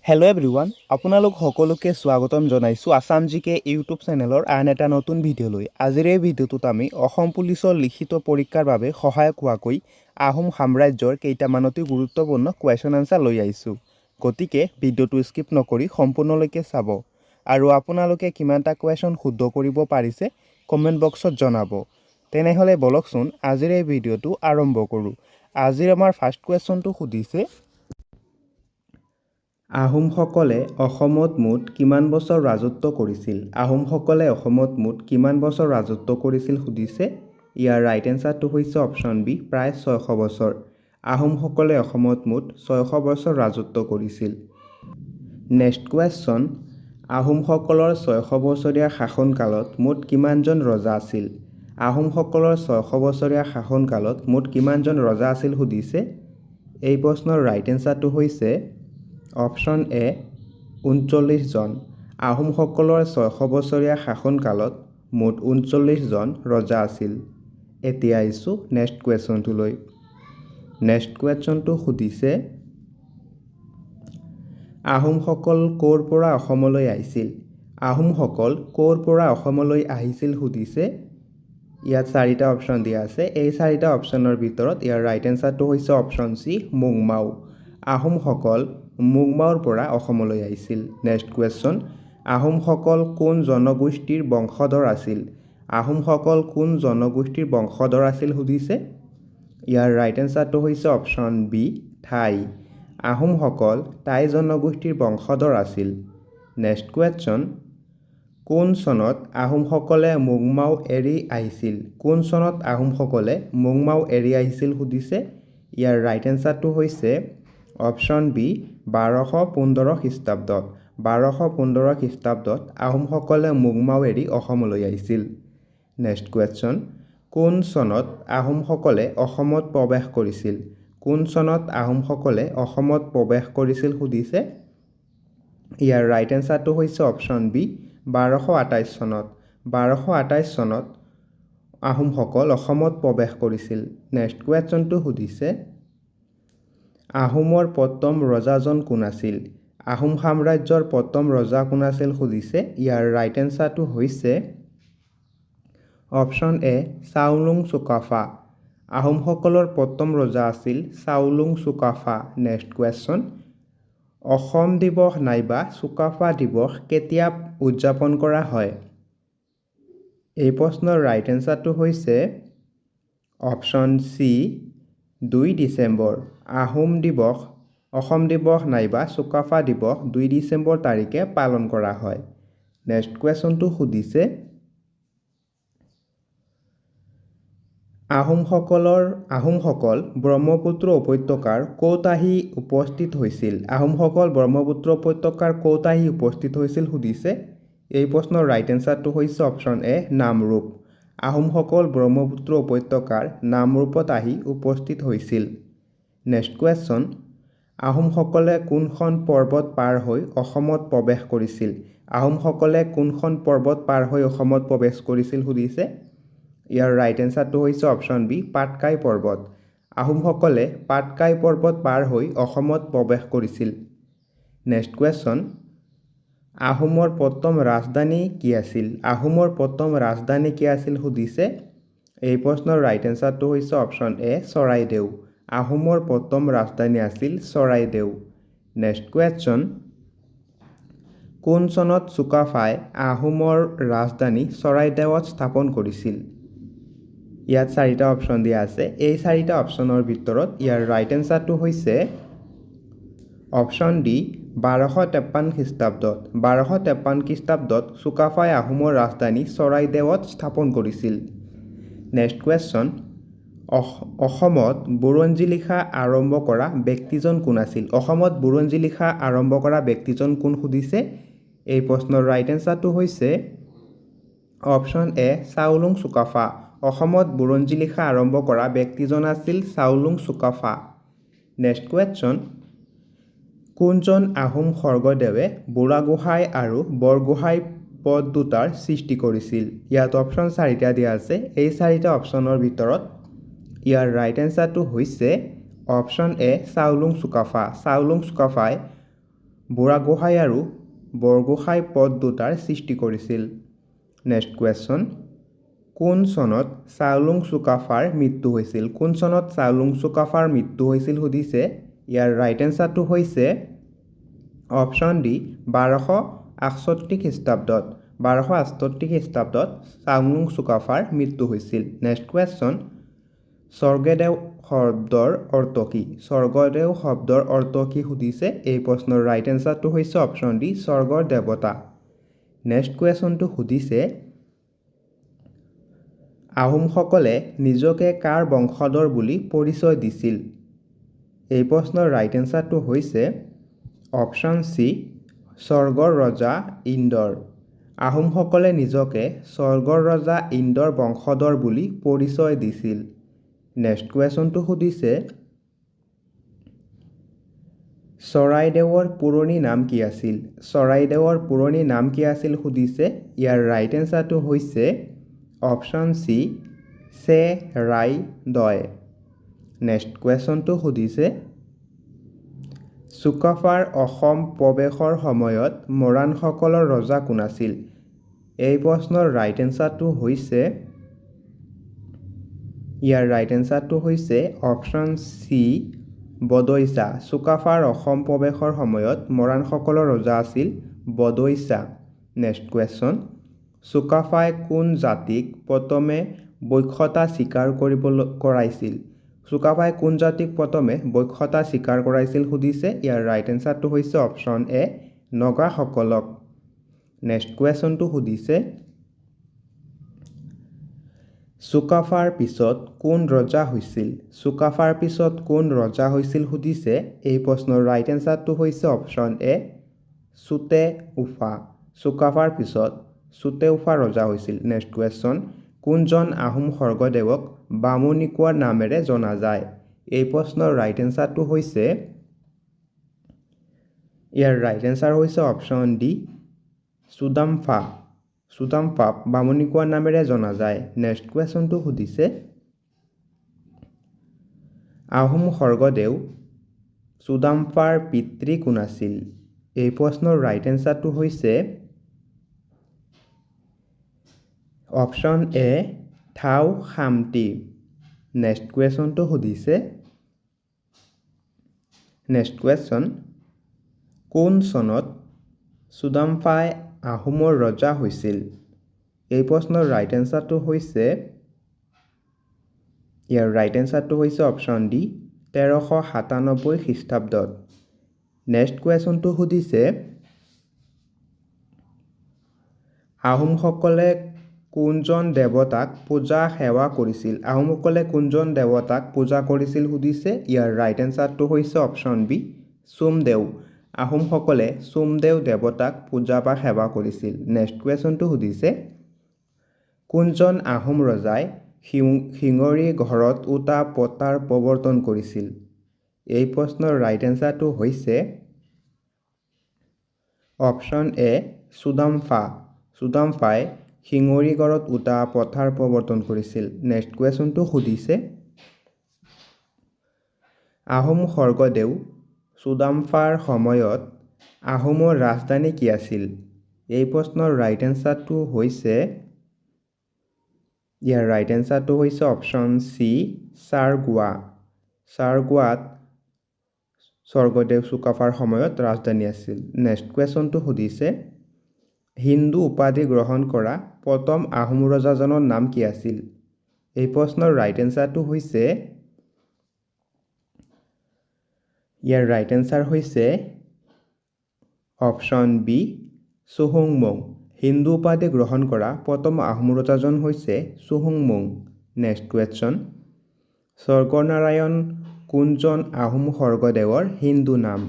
Hello' everyone, আপোনালোক সকলোকে স্বাগতম জনাইছোঁ আছাম জিকে ইউটিউব চেনেলৰ আন এটা নতুন ভিডিঅ'লৈ। আজিৰ এই ভিডিঅ'টোত আমি অসম পুলিচৰ লিখিত পৰীক্ষাৰ বাবে সহায়ক হোৱাকৈ আহোম সাম্ৰাজ্যৰ কেইটামান অতি গুৰুত্বপূৰ্ণ কুৱেশ্যন আনচাৰ লৈ আহিছোঁ। গতিকে ভিডিঅ'টো স্কিপ নকৰি সম্পূৰ্ণলৈকে চাব আৰু আপোনালোকে কিমানটা কুৱেশ্যন শুদ্ধ কৰিব পাৰিছে কমেণ্ট বক্সত জনাব। তেনেহ'লে বলকচোন আজিৰ এই ভিডিঅ'টো আৰম্ভ কৰোঁ। আজিৰ আমাৰ ফাৰ্ষ্ট কুৱেশ্যনটো সুধিছে, আহোমসকলে অসমত মুঠ কিমান বছৰ ৰাজত্ব কৰিছিল? আহোমসকলে অসমত মুঠ কিমান বছৰ ৰাজত্ব কৰিছিল সুধিছে। ইয়াৰ ৰাইট এনচাৰটো হৈছে অপশ্যন বি, প্ৰায় 600 বছৰ। আহোমসকলে অসমত মুঠ 600 বছৰ ৰাজত্ব কৰিছিল। নেক্সট কুৱেশ্যন, আহোমসকলৰ 600 বছৰীয়া শাসনকালত মুঠ কিমানজন ৰজা আছিল? আহোমসকলৰ 600 বছৰীয়া শাসনকালত মুঠ কিমানজন ৰজা আছিল সুধিছে। এই প্ৰশ্নৰ ৰাইট এনচাৰটো হৈছে অপশ্যন এ, 39 জন। আহোমসকলৰ 600 বছৰীয়া শাসনকালত মুঠ 39 জন ৰজা আছিল। এতিয়া আহিছোঁ নেক্সট কুৱেশ্যনটোলৈ। নেক্সট কুৱেশ্যনটো সুধিছে, আহোমসকল ক'ৰ পৰা অসমলৈ আহিছিল? আহোমসকল ক'ৰ পৰা অসমলৈ আহিছিল সুধিছে। ইয়াত 4টা অপশ্যন দিয়া আছে। এই 4টা অপশ্যনৰ ভিতৰত ইয়াৰ ৰাইট এনচাৰটো হৈছে অপশ্যন চি, মুংমাও। আহোমসকল মুংমাওৰ পৰা অসমলৈ আহিছিল। নেক্সট কুৱেশ্যন, আহোমসকল কোন জনগোষ্ঠীৰ বংশধৰ আছিল? আহোমসকল কোন জনগোষ্ঠীৰ বংশধৰ আছিল সুধিছে। ইয়াৰ ৰাইট এনচাৰটো হৈছে অপশ্যন বি, টাই। আহোমসকল টাই জনগোষ্ঠীৰ বংশধৰ আছিল। নেক্সট কুৱেশ্যন, কোন চনত আহোমসকলে মুংমাও এৰি আহিছিল? কোন চনত আহোমসকলে মুংমাও এৰি আহিছিল সুধিছে। ইয়াৰ ৰাইট এনচাৰটো হৈছে অপশ্যন বি, 1215 খ্ৰীষ্টাব্দত। 1215 খ্ৰীষ্টাব্দত আহোমসকলে মুংমাও এৰি অসমলৈ আহিছিল। নেক্সট কুৱেশ্যন, কোন চনত আহোমসকলে অসমত প্ৰৱেশ কৰিছিল? কোন চনত আহোমসকলে অসমত প্ৰৱেশ কৰিছিল সুধিছে। ইয়াৰ ৰাইট এনচাৰটো হৈছে অপশ্যন বি, 1228 চনত। 1228 চনত আহোমসকল অসমত প্ৰৱেশ কৰিছিল। নেক্সট কুৱেশ্যনটো সুধিছে, আহোমৰ প্ৰথম ৰজাজন কোন আছিল? আহোম সাম্ৰাজ্যৰ প্ৰথম ৰজা কোন আছিল সুধিছে। ইয়াৰ ৰাইট এনচাৰটো হৈছে অপশ্যন এ, চাওলুং চুকাফা। আহোমসকলৰ প্ৰথম ৰজা আছিল চাওলুং চুকাফা। নেক্সট কুৱেশ্যন, অসম দিৱস নাইবা চুকাফা দিৱস কেতিয়া উদযাপন কৰা হয়? এই প্ৰশ্নৰ ৰাইট এনচাৰটো হৈছে অপশ্যন চি, 2 ডিচেম্বৰ। অসম দিৱস নাইবা চুকাফা দিৱস 2 ডিচেম্বৰ তাৰিখে পালন কৰা হয়। নেক্সট কুৱেশ্যনটো সুধিছে, আহোমসকল ব্ৰহ্মপুত্ৰ উপত্যকাৰ ক'ত আহি উপস্থিত হৈছিল? আহোমসকল ব্ৰহ্মপুত্ৰ উপত্যকাৰ ক'ত আহি উপস্থিত হৈছিল সুধিছে। এই প্ৰশ্নৰ ৰাইট এনচাৰটো হৈছে অপশ্যন এ, নামৰূপ। আহোমসকল ব্ৰহ্মপুত্ৰ উপত্যকাৰ নামৰূপত আহি উপস্থিত হৈছিল। নেক্সট কুৱেশ্যন, আহোমসকলে কোনখন পৰ্বত পাৰ হৈ অসমত প্ৰৱেশ কৰিছিল? আহোমসকলে কোনখন পৰ্বত পাৰ হৈ অসমত প্ৰৱেশ কৰিছিল সুধিছে। ইয়াৰ ৰাইট এনচাৰটো হৈছে অপশ্যন বি, পাটকাই পৰ্বত। আহোমসকলে পাটকাই পৰ্বত পাৰ হৈ অসমত প্ৰৱেশ কৰিছিল। নেক্সট কুৱেশ্যন, আহোমৰ প্ৰথম ৰাজধানী কি আছিল? আহোমৰ প্ৰথম ৰাজধানী কি আছিল সুধিছে। এই প্ৰশ্নৰ ৰাইট এনচাৰটো হৈছে অপশ্যন এ, চৰাইদেউ। আহোমৰ প্ৰথম ৰাজধানী আছিল চৰাইদেউ। নেক্সট কুৱেশ্যন, কোন চনত চুকাফাই আহোমৰ ৰাজধানী চৰাইদেউত স্থাপন কৰিছিল? ইয়াত 4টা অপশ্যন দিয়া আছে। এই 4টা অপশ্যনৰ ভিতৰত ইয়াৰ ৰাইট এনচাৰটো হৈছে অপশ্যন ডি, 1253 খ্ৰীষ্টাব্দত। 1253 খ্ৰীষ্টাব্দত চুকাফাই আহোমৰ ৰাজধানী চৰাইদেউত স্থাপন কৰিছিল। নেক্সট কুৱেশ্যন, অসমত বুৰঞ্জী লিখা আৰম্ভ কৰা ব্যক্তিজন কোন আছিল? অসমত বুৰঞ্জী লিখা আৰম্ভ কৰা ব্যক্তিজন কোন সুধিছে। এই প্ৰশ্নৰ ৰাইট এনচাৰটো হৈছে অপশ্যন এ, চাওলুং চুকাফা। অসমত বুৰঞ্জী লিখা আৰম্ভ কৰা ব্যক্তিজন আছিল চাওলুং চুকাফা। নেক্সট কুৱেশ্যন, কোনজন আহোম স্বৰ্গদেৱে বুঢ়াগোহাঁই আৰু বৰগোহাঁই পদ দুটাৰ সৃষ্টি কৰিছিল? ইয়াত অপশ্যন 4টা দিয়া আছে। এই 4টা অপশ্যনৰ ভিতৰত ইয়াৰ ৰাইট এনচাৰটো হৈছে অপশ্যন এ, চাওলুং চুকাফা। চাওলুং চুকাফাই বুঢ়াগোহাঁই আৰু বৰগোহাঁই পদ দুটাৰ সৃষ্টি কৰিছিল? নেক্সট কুৱেশ্যন, কোন চনত চাওলুং চুকাফাৰ মৃত্যু হৈছিল? কোন চনত চাওলুং চুকাফাৰ মৃত্যু হৈছিল সুধিছে। ইয়াৰ ৰাইট এনচাৰটো হৈছে অপশ্যন ডি 1268 খ্ৰীষ্টাব্দত। 1268 খ্ৰীষ্টাব্দত চাওলুং চুকাফাৰ মৃত্যু হৈছিল। নেক্সট কুৱেশ্যন, স্বৰ্গদেউ শব্দৰ অৰ্থ কি? স্বৰ্গদেউ শব্দৰ অৰ্থ কি সুধিছে। এই প্ৰশ্নৰ ৰাইট এনচাৰটো হৈছে অপশ্যন ডি স্বৰ্গৰ দেৱতা। নেক্সট কুৱেশ্যনটো সুধিছে, আহোমসকলে নিজকে কাৰ বংশধৰ বুলি পৰিচয় দিছিল? এই প্ৰশ্নৰ ৰাইট এনচাৰটো হৈছে অপশ্যন চি স্বৰ্গৰ ৰজা ইন্দ্ৰৰ। আহোমসকলে নিজকে স্বৰ্গৰ ৰজা ইন্দ্ৰৰ বংশধৰ বুলি পৰিচয় দিছিল। নেক্সট কুৱেশ্যনটো সুধিছে, চৰাইদেউৰ পুৰণি নাম কি আছিল? চৰাইদেউৰ পুৰণি নাম কি আছিল সুধিছে। ইয়াৰ ৰাইট এনচাৰটো হৈছে অপশ্যন চি চেৰাইদয়। নেক্সট কুৱেশ্যনটো সুধিছে, চুকাফাৰ অসম প্ৰৱেশৰ সময়ত মৰাণসকলৰ ৰজা কোন আছিল? এই প্ৰশ্নৰ ৰাইট এনচাৰটো হৈছে অপশ্যন চি বদৈচা। চুকাফাৰ অসম প্ৰৱেশৰ সময়ত মৰাণসকলৰ ৰজা আছিল বদৈচা। নেক্সট কুৱেশ্যন, চুকাফাই কোন জাতিক প্ৰথমে বৈশ্যতা স্বীকাৰ কৰাইছিল? চুকাফাই কোন জাতিক প্ৰথমে বৈশ্যতা স্বীকাৰ কৰাইছিল সুধিছে। ইয়াৰ ৰাইট এনচাৰটো হৈছে অপশ্যন এ নগাসকলক। নেক্সট কুৱেশ্যনটো সুধিছে, চুকাফাৰ পিছত কোন ৰজা হৈছিল? চুকাফাৰ পিছত কোন ৰজা হৈছিল সুধিছে। এই প্ৰশ্নৰ ৰাইট এনচাৰটো হৈছে অপশ্যন এ চুতেউফা। চুকাফাৰ পিছত চুতেউফা ৰজা হৈছিল। নেক্সট কুৱেশ্যন, কোনজন আহোম স্বৰ্গদেৱক বামুণী কোঁৱৰ নামেৰে জনা যায়? এই প্ৰশ্নৰ ৰাইট এনচাৰটো হৈছে অপশ্যন ডি চুদাম্ফা। চুদাম্ফাক বামুণী কোঁৱৰ নামেৰে জনা যায়। নেক্সট কুৱেশ্যনটো সুধিছে, আহোম স্বৰ্গদেউ চুদাম্ফাৰ পিতৃ কোন আছিল? এই প্ৰশ্নৰ ৰাইট এনচাৰটো হৈছে অপশ্যন এ থাও খামতি। নেক্সট কুৱেশ্যনটো সুধিছে, কোন চনত চুদাম্ফাই আহোমৰ ৰজা হৈছিল? এই প্ৰশ্নৰ ৰাইট এনচাৰটো হৈছে অপশ্যন ডি 1397 খ্ৰীষ্টাব্দত। নেক্সট কুৱেশ্যনটো সুধিছে, আহোমসকলে কোনজন দেৱতাক পূজা সেৱা কৰিছিল? আহোমসকলে কোনজন দেৱতাক পূজা কৰিছিল সুধিছে। ইয়াৰ ৰাইট এনচাৰটো হৈছে অপশ্যন বি সোমদেউ। আহোমসকলে সোমদেউ দেৱতাক পূজা বা সেৱা কৰিছিল। নেক্সট কুৱেশ্যনটো সুধিছে, কোনজন আহোম ৰজাই শিঙৰি ঘৰত উটা পতাৰ প্ৰৱৰ্তন কৰিছিল? এই প্ৰশ্নৰ ৰাইট এনচাৰটো হৈছে অপশ্যন এ চুদাম্ফা। চুদাম্ফাই শিঙৰি ঘৰত উটা পতাৰ প্ৰৱৰ্তন কৰিছিল। নেক্সট কুৱেশ্যনটো সুধিছে, আহোম স্বৰ্গদেউ চুদাম্ফাৰ সময়ত আহোমৰ ৰাজধানী কি আছিল? এই প্ৰশ্নৰ ৰাইট এনচাৰটো হৈছে অপশ্যন চি চাৰগোৱা। চাৰগোৱাত স্বৰ্গদেউ চুকাফাৰ সময়ত ৰাজধানী আছিল। নেক্সট কুৱেশ্যনটো সুধিছে, হিন্দু উপাধি গ্ৰহণ কৰা প্ৰথম আহোম ৰজাজনৰ নাম কি আছিল? এই প্ৰশ্নৰ ৰাইট এনচাৰটো হৈছে অপশ্যন বি চুহুংমুং। হিন্দু উপাধি গ্ৰহণ কৰা প্ৰথম আহোম ৰজাজন হৈছে চুহুংমুং। নেক্সট কুৱেশ্যন, স্বৰ্গনাৰায়ণ কোনজন আহোম স্বৰ্গদেৱৰ হিন্দু নাম?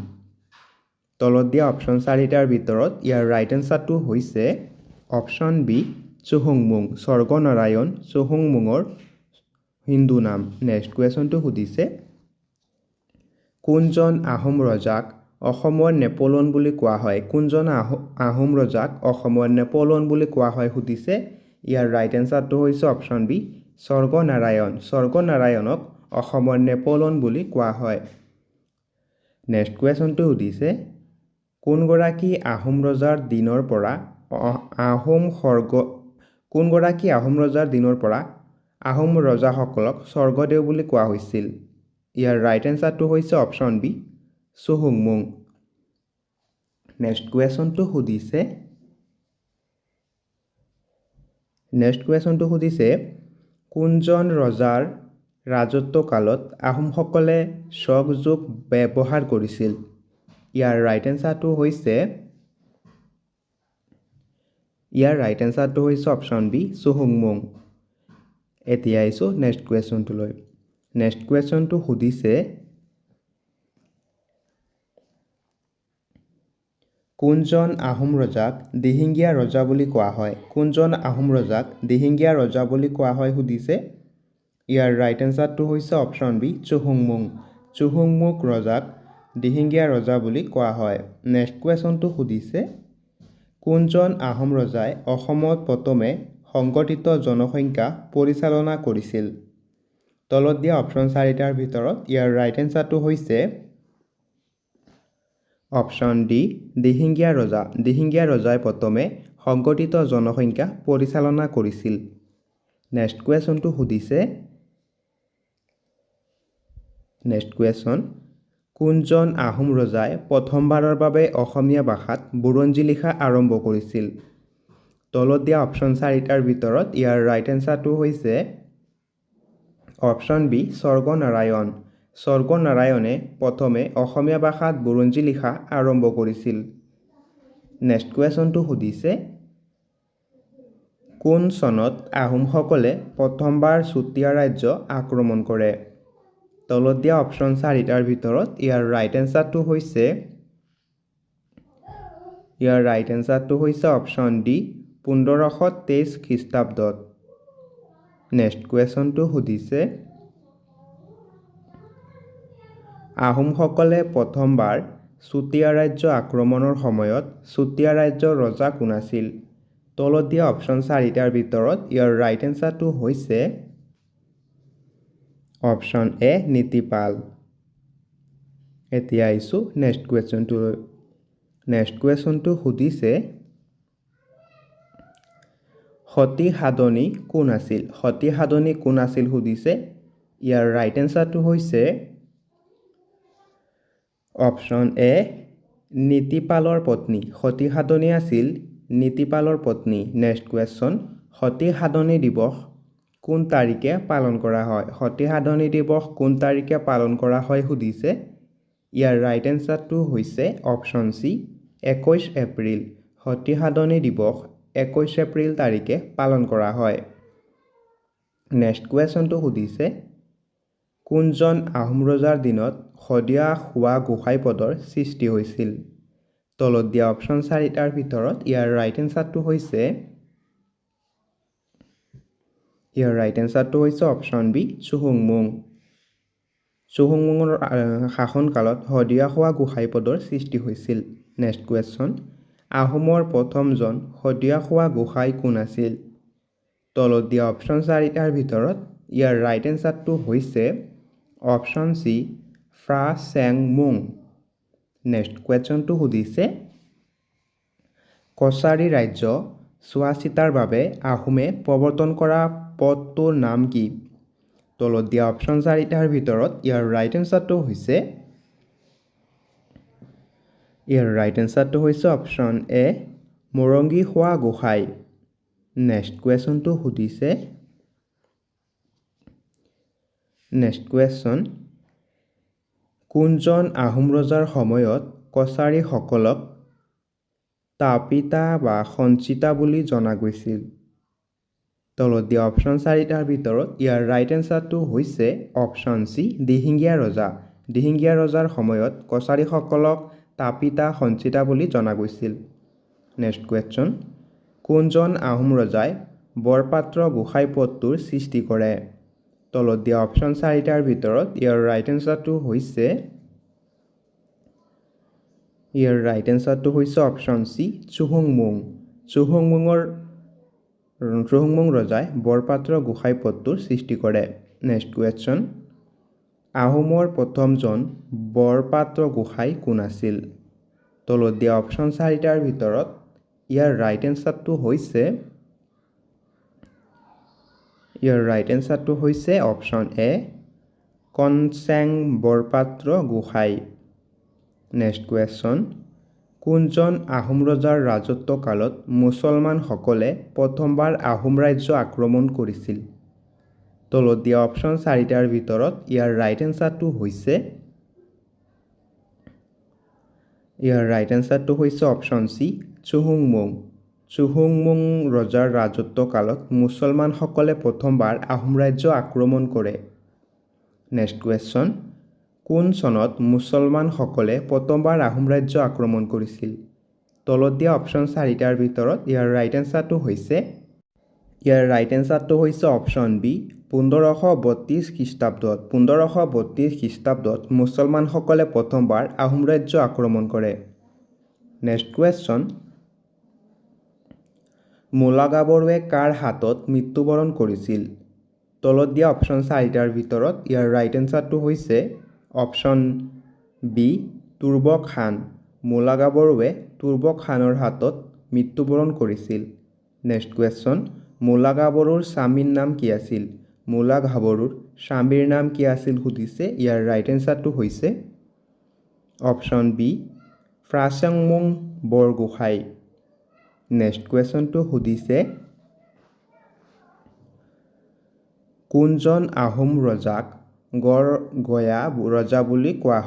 তলত দিয়া অপশ্যন 4টাৰ ভিতৰত ইয়াৰ ৰাইট এনচাৰটো হৈছে অপশ্যন বি চুহুংমুং। স্বৰ্গনাৰায়ণ চুহুংমুঙৰ হিন্দু নাম। নেক্সট কুৱেশ্যনটো সুধিছে, কোনজন আহোম ৰজাক অসমৰ নেপোলিয়ন বুলি কোৱা হয়? কোনজন আহোম ৰজাক অসমৰ নেপোলিয়ন বুলি কোৱা হয় সুধিছে। ইয়াৰ ৰাইট এনচাৰটো হৈছে অপশ্যন বি স্বৰ্গনাৰায়ণ। স্বৰ্গনাৰায়ণক অসমৰ নেপোলিয়ন বুলি কোৱা হয়। নেক্সট কুৱেশ্যনটো সুধিছে, কোনগৰাকী আহোম ৰজাৰ দিনৰ পৰা কোনগৰাকী আহোম ৰজাৰ দিনৰ পৰা আহোম ৰজাসকলক স্বৰ্গদেউ বুলি কোৱা হৈছিল? ইয়াৰ ৰাইট এনচাৰটো হৈছে অপশ্যন বি চুহুংমুং। নেক্সট কুৱেশ্যনটো সুধিছে কোনজন ৰজাৰ ৰাজত্বকালত আহোমসকলে চক জোক ব্যৱহাৰ কৰিছিল? ইয়াৰ ৰাইট এনচাৰটো হৈছে অপশ্যন বি চুহুংমুং। এতিয়া আহিছোঁ নেক্সট কুৱেশ্যনটোলৈ। নেক্সট কুৱেশ্যনটো সুধিছে কোনজন আহোম ৰজাক দিহিঙীয়া ৰজা বুলি কোৱা হয়? কোনজন আহোম ৰজাক দিহিঙীয়া ৰজা বুলি কোৱা হয় সুধিছে। ইয়াৰ ৰাইট এনচাৰটো হৈছে অপশ্যন বি চুহুংমুং। চুহুংমুং ৰজাক দিহিঙীয়া ৰজা বুলি কোৱা হয়। নেক্সট কুৱেশ্যনটো সুধিছে কোনজন আহোম ৰজাই অসমত প্ৰথমে সংগঠিত জনসংখ্যা পৰিচালনা কৰিছিল? তলত দিয়া অপশ্যন 4টাৰ ভিতৰত ইয়াৰ ৰাইট এনচাৰটো হৈছে অপশ্যন ডি দিহিঙীয়া ৰজা। দিহিঙীয়া ৰজাই প্ৰথমে সংগঠিত জনসংখ্যা পৰিচালনা কৰিছিল। নেক্সট কুৱেশ্যনটো সুধিছে কোনজন আহোম ৰজাই প্ৰথমবাৰৰ বাবে অসমীয়া ভাষাত বুৰঞ্জী লিখা আৰম্ভ কৰিছিল? তলত দিয়া অপশ্যন 4টাৰ ভিতৰত ইয়াৰ ৰাইট এনচাৰটো হৈছে অপশ্যন বি স্বৰ্গনাৰায়ণ। স্বৰ্গনাৰায়ণে প্ৰথমে অসমীয়া ভাষাত বুৰঞ্জী লিখা আৰম্ভ কৰিছিল। নেক্সট কুৱেশ্যনটো সুধিছে কোন চনত আহোমসকলে প্ৰথমবাৰ চুতীয়া ৰাজ্য আক্ৰমণ কৰে? তলত দিয়া অপশ্যন 4টাৰ ভিতৰত ইয়াৰ ৰাইট এনচাৰটো হৈছে অপশ্যন ডি 1523 খ্ৰীষ্টাব্দত। নেক্সট কুৱেশ্যনটো সুধিছে আহোমসকলে প্ৰথমবাৰ চুতীয়া ৰাজ্য আক্ৰমণৰ সময়ত চুতীয়া ৰাজ্যৰ ৰজা কোন আছিল? তলত দিয়া অপশ্যন 4টাৰ ভিতৰত ইয়াৰ ৰাইট এনচাৰটো হৈছে অপশ্যন এ নীতিপাল। এতিয়া আহিছোঁ নেক্সট কুৱেশ্যনটোলৈ। নেক্সট কুৱেশ্যনটো সুধিছে সতী সাধনী কোন আছিল? সতী সাধনী কোন আছিল সুধিছে। ইয়াৰ ৰাইট এনচাৰটো হৈছে অপশ্যন এ নীতিপালৰ পত্নী। সতী সাধনী আছিল নীতিপালৰ পত্নী। নেক্সট কুৱেশ্যন সতী সাধনী দিৱস কোন তাৰিখে পালন কৰা হয়? সতী সাধনী দিৱস কোন তাৰিখে পালন কৰা হয় সুধিছে। ইয়াৰ ৰাইট এনচাৰটো হৈছে অপশ্যন চি 21 এপ্ৰিল। সতী সাধনী দিৱস 21 এপ্ৰিল তাৰিখে পালন কৰা হয়। নেক্সট কুৱেশ্যনটো সুধিছে কোনজন আহোম ৰজাৰ দিনত শদিয়া খোৱা গোসাঁই পদৰ সৃষ্টি হৈছিল? তলত দিয়া অপশ্যন 4টাৰ ভিতৰত ইয়াৰ ৰাইট এনচাৰটো হৈছে অপশ্যন বি চুহুংমুং। চুহুংমুঙৰ শাসনকালত শদিয়া খোৱা গোসাঁই পদৰ সৃষ্টি হৈছিল। নেক্সট কুৱেশ্যন আহোমৰ প্ৰথমজন শদিয়া খোৱা গোসাঁই কোন আছিল? তলত দিয়া অপশ্যন 4টাৰ ভিতৰত ইয়াৰ ৰাইট এনচাৰটো হৈছে অপশ্যন চি ফ্ৰা-চেং-মুং। নেক্সট কুৱেশ্যনটো সুধিছে কছাৰী ৰাজ্য চোৱাচিতাৰ বাবে আহোমে প্ৰৱৰ্তন কৰা পদটোৰ নাম কি? তলত দিয়া অপশ্যন 4টাৰ ভিতৰত ইয়াৰ ৰাইট এনচাৰটো হৈছে অপশ্যন এ মৰংগী খোৱা গোসাঁই। নেক্সট কুৱেশ্যনটো সুধিছে কোনজন আহোম ৰজাৰ সময়ত কছাৰীসকলক তাপিতা বা সঞ্চিতা বুলি জনা গৈছিল? তলত দিয়া অপশ্যন 4টাৰ ভিতৰত ইয়াৰ ৰাইট এনচাৰটো হৈছে অপশ্যন চি দিহিঙীয়া ৰজা। দিহিঙীয়া ৰজাৰ সময়ত কছাৰীসকলক তাপিতা সঞ্চিতা বুলি জনা গৈছিল। নেক্সট কুৱেশ্যন কোনজন আহোম ৰজাই বৰপাত্ৰ গোসাঁই পদটোৰ সৃষ্টি কৰে? তলত দিয়া অপশ্যন 4টাৰ ভিতৰত ইয়াৰ ৰাইট এনচাৰটো হৈছে অপশ্যন চি চুহুংমুং। চুহুংমুং ৰজাই বৰপাত্ৰ গোসাঁই পদটোৰ সৃষ্টি কৰে। নেক্সট কুৱেশ্যন আহোমৰ প্ৰথমজন বৰপাত্ৰ গোসাঁই কোন আছিল? তলত দিয়া অপশ্যন চাৰিটাৰ ভিতৰত ইয়াৰ ৰাইট এনসাৰটো হৈছে option A Konseng Borpatra Gohain next question কোনজন আহোম ৰজাৰ ৰাজত্বকালত মুছলমানসকলে প্ৰথমবাৰ আহোম ৰাজ্য আক্ৰমণ কৰিছিল তলত দিয়া অপশ্যন চাৰিটাৰ ভিতৰত ইয়াৰ ৰাইট এনসাৰটো হৈছে অপশ্যন চি চুহুংমুং ৰজাৰ ৰাজত্বকালত মুছলমানসকলে প্ৰথমবাৰ আহোম ৰাজ্য আক্ৰমণ কৰে নেক্সট কুৱেশ্যন কোন চনত মুছলমানসকলে প্ৰথমবাৰ আহোম ৰাজ্য আক্ৰমণ কৰিছিল তলত দিয়া অপশ্যন চাৰিটাৰ ভিতৰত ইয়াৰ ৰাইট এনসাৰটো হৈছে অপশ্যন বি 1532 খ্ৰীষ্টাব্দত মুছলমানসকলে প্ৰথমবাৰ আহোম ৰাজ্য আক্ৰমণ কৰে নেক্সট কুৱেশ্যন মূলা বড়োৱে কাৰ হাতত মৃত্যুবৰণ কৰিছিল তলত দিয়া অপশ্যন চাৰিটাৰ ভিতৰত ইয়াৰ ৰাইট এনসাৰটো হৈছে অপশ্যন বি তুৰ্বক খান মূলা বড়োৱে তুৰ্বক খানৰ হাতত মৃত্যুবৰণ কৰিছিল নেক্সট কুৱেশ্যন মূলা বড়োৰ স্বামীৰ নাম কি আছিল মূলা বড়োৰ স্বামীৰ নাম কি আছিল সুধিছে ইয়াৰ ৰাইট এনসাৰটো হৈছে অপশ্যন বি ফ্ৰাচংমুং বৰগোহাঁই নেক্সট কুৱেশ্যনটো সুধিছে কোনজন আহোম ৰজাক গড়গয়া ৰজা বুলি কোৱা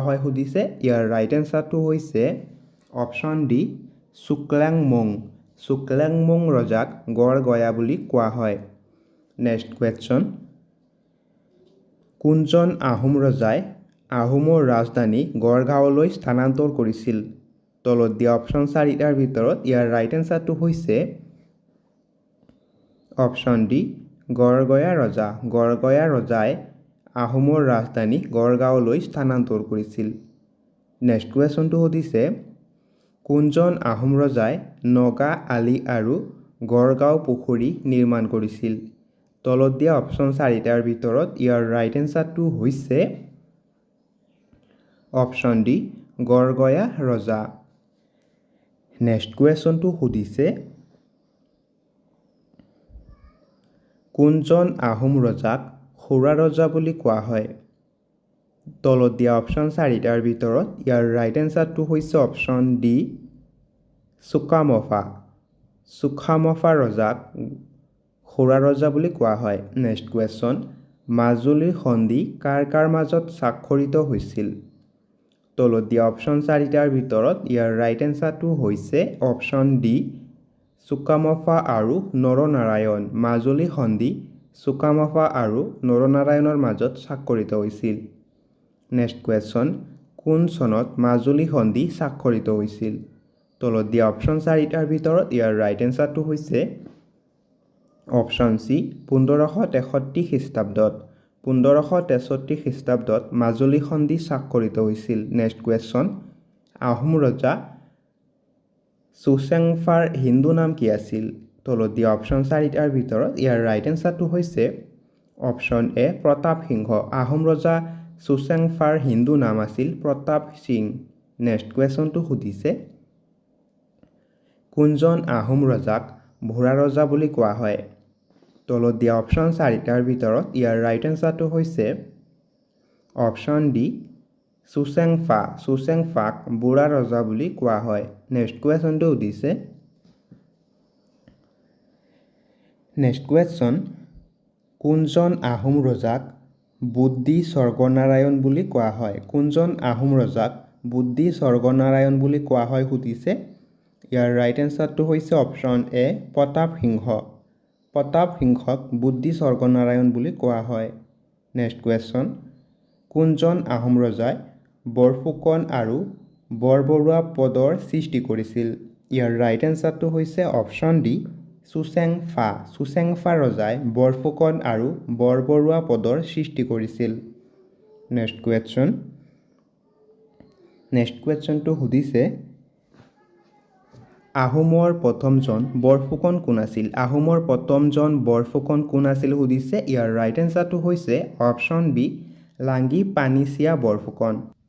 হয় সুধিছে ইয়াৰ ৰাইট এনসাৰটো হৈছে অপশ্যন ডি চুকলেংমুং ৰজাক গড়গয়া বুলি কোৱা হয় নেক্সট কুৱেশ্যন কোনজন আহোম ৰজাই আহোমৰ ৰাজধানী গড়গাঁৱলৈ স্থানান্তৰ কৰিছিল তলত দিয়া অপশ্যন চাৰিটাৰ ভিতৰত ইয়াৰ ৰাইট এনসাৰটো হৈছে অপশ্যন ডি গড়গয়া ৰজাই আহোমৰ ৰাজধানী গড়গাঁৱলৈ স্থানান্তৰ কৰিছিল নেক্সট কুৱেশ্যনটো সুধিছে কোনজন আহোম ৰজাই নগা আলি আৰু গড়গাঁও পুখুৰী নিৰ্মাণ কৰিছিল তলত দিয়া অপশ্যন চাৰিটাৰ ভিতৰত ইয়াৰ ৰাইট এনসাৰটো হৈছে অপশ্যন ডি গড়গয়া ৰজা নেক্সট কুৱেশ্যনটো সুধিছে কোনজন আহোম ৰজাক খুৰা ৰজা বুলি কোৱা হয় তলত দিয়া অপশ্যন চাৰিটাৰ ভিতৰত ইয়াৰ ৰাইট এনসাৰটো হৈছে অপশ্যন ডি চুকামফা ৰজাক খুৰা ৰজা বুলি কোৱা হয় নেক্সট কুৱেশ্যন মাজুলীৰ সন্ধি কাৰ মাজত স্বাক্ষৰিত হৈছিল তলত দিয়া অপশ্যন চাৰিটাৰ ভিতৰত ইয়াৰ ৰাইট এনসাৰটো হৈছে অপশ্যন ডি চুকামফা আৰু নৰনাৰায়ণ মাজুলী সন্ধি চুকামফা আৰু নৰনাৰায়ণৰ মাজত স্বাক্ষৰিত হৈছিল নেক্সট কুৱেশ্যন কোন চনত মাজুলী সন্ধি স্বাক্ষৰিত হৈছিল তলত দিয়া অপশ্যন চাৰিটাৰ ভিতৰত ইয়াৰ ৰাইট এনসাৰটো হৈছে অপশ্যন চি 1563 খ্ৰীষ্টাব্দত মাজুলী সন্ধি স্বাক্ষৰিত হৈছিল নেক্সট কুৱেশ্যন আহোম ৰজা চুচেংফাৰ হিন্দু নাম কি আছিল তলত দিয়া অপশ্যন চাৰিটাৰ ভিতৰত ইয়াৰ ৰাইট এনসাৰটো হৈছে অপশ্যন এ প্ৰতাপ সিংহ আহোম ৰজা চুচেংফাৰ হিন্দু নাম আছিল প্ৰতাপ সিং নেক্সট কুৱেশ্যনটো সুধিছে কোনজন আহোম ৰজাক ভোৰা ৰজা বুলি কোৱা হয় তলত দিয়া অপশ্যন চাৰিটাৰ ভিতৰত ইয়াৰ ৰাইট এনসাৰটো হৈছে অপশ্যন ডি চুচেংফাক বুঢ়া ৰজা বুলি কোৱা হয় নেক্সট কুৱেশ্যনটো সুধিছে কোনজন আহোম ৰজাক বুদ্ধি স্বৰ্গনাৰায়ণ বুলি কোৱা হয় সুধিছে ইয়াৰ ৰাইট এনসাৰটো হৈছে অপশ্যন এ প্ৰতাপ সিংহক বুদ্ধি স্বৰ্গনাৰায়ণ বুলি কোৱা হয় নেক্সট কুৱেশ্যন কোনজন আহোম ৰজাই বৰফুকন আৰু বৰবৰুৱা পদৰ সৃষ্টি কৰিছিল ইয়াৰ ৰাইট এনসাৰটো হৈছে অপশ্যন ডি চুচেংফা ৰজাই বৰফুকন আৰু বৰবৰুৱা পদৰ সৃষ্টি কৰিছিল নেক্সট কুৱেশ্যনটো সুধিছে আহোমৰ প্ৰথমজন বৰফুকন কোন আছিল সুধিছে ইয়াৰ ৰাইট এনসাৰটো হৈছে অপশ্যন বি লাংগি পানিছিয়া বৰফুকন